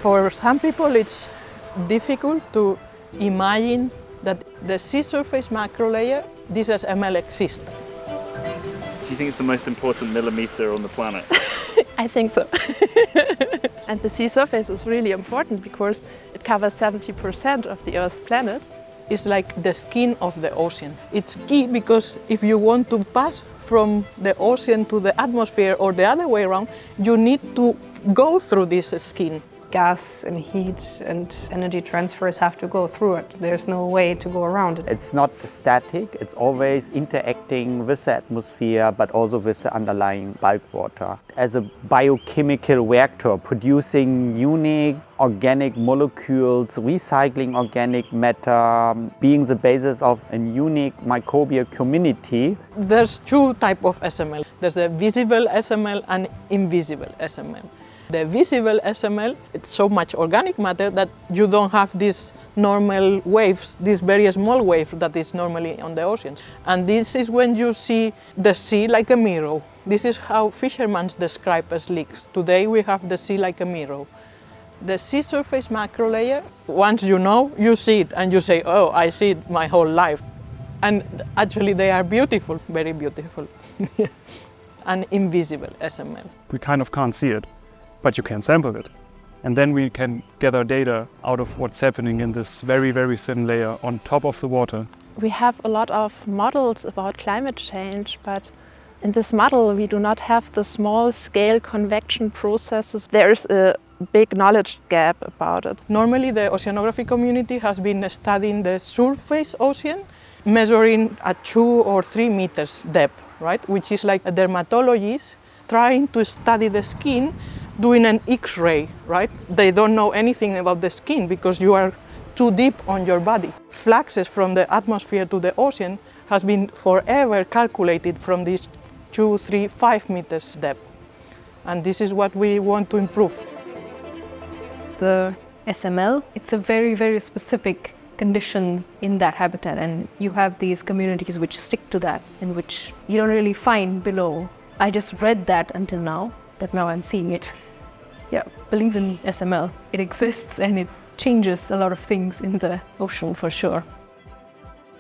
For some people it's difficult to imagine that the sea surface macro layer, this SML, exists. Do you think it's the most important millimeter on the planet? I think so. And the sea surface is really important because it covers 70% of the Earth's planet. It's like the skin of the ocean. It's key because if you want to pass from the ocean to the atmosphere or the other way around, you need to go through this skin. Gas and heat and energy transfers have to go through it. There's no way to go around it. It's not static, it's always interacting with the atmosphere but also with the underlying bulk water. As a biochemical reactor, producing unique organic molecules, recycling organic matter, being the basis of a unique microbial community. There's two types of SML. There's a visible SML and invisible SML. The visible SML, it's so much organic matter that you don't have these normal waves, these very small waves that is normally on the oceans. And this is when you see the sea like a mirror. This is how fishermen describe as leaks. Today we have the sea like a mirror. The sea surface macro layer, once you know, you see it and you say, oh, I see it my whole life. And actually they are beautiful, very beautiful. An invisible SML. We kind of can't see it, but you can sample it. And then we can gather data out of what's happening in this very, very thin layer on top of the water. We have a lot of models about climate change, but in this model we do not have the small-scale convection processes. There's a big knowledge gap about it. Normally the oceanography community has been studying the surface ocean, measuring at 2 or 3 meters depth, right? Which is like a dermatologist trying to study the skin doing an X-ray, right? They don't know anything about the skin because you are too deep on your body. Fluxes from the atmosphere to the ocean has been forever calculated from this 2, 3, 5 meters depth. And this is what we want to improve. The SML, it's a very, very specific condition in that habitat, and you have these communities which stick to that and which you don't really find below. I just read that until now, but now I'm seeing it. Yeah, believe in SML. It exists and it changes a lot of things in the ocean for sure.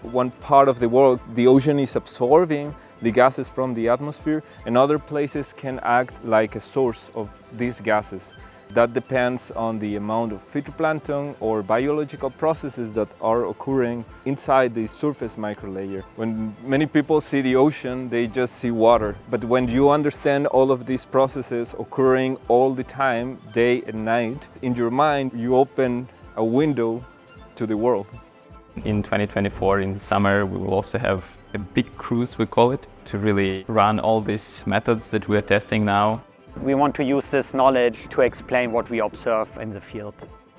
One part of the world, the ocean is absorbing the gases from the atmosphere, and other places can act like a source of these gases. That depends on the amount of phytoplankton or biological processes that are occurring inside the surface microlayer. When many people see the ocean, they just see water. But when you understand all of these processes occurring all the time, day and night, in your mind, you open a window to the world. In 2024, in the summer, we will also have a big cruise, we call it, to really run all these methods that we are testing now. We want to use this knowledge to explain what we observe in the field.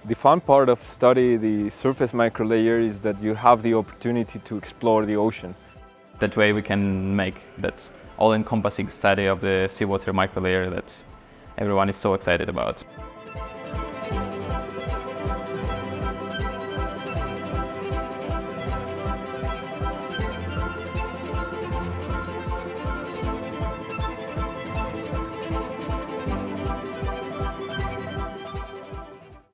The fun part of studying the surface microlayer is that you have the opportunity to explore the ocean. That way we can make that all-encompassing study of the seawater microlayer that everyone is so excited about.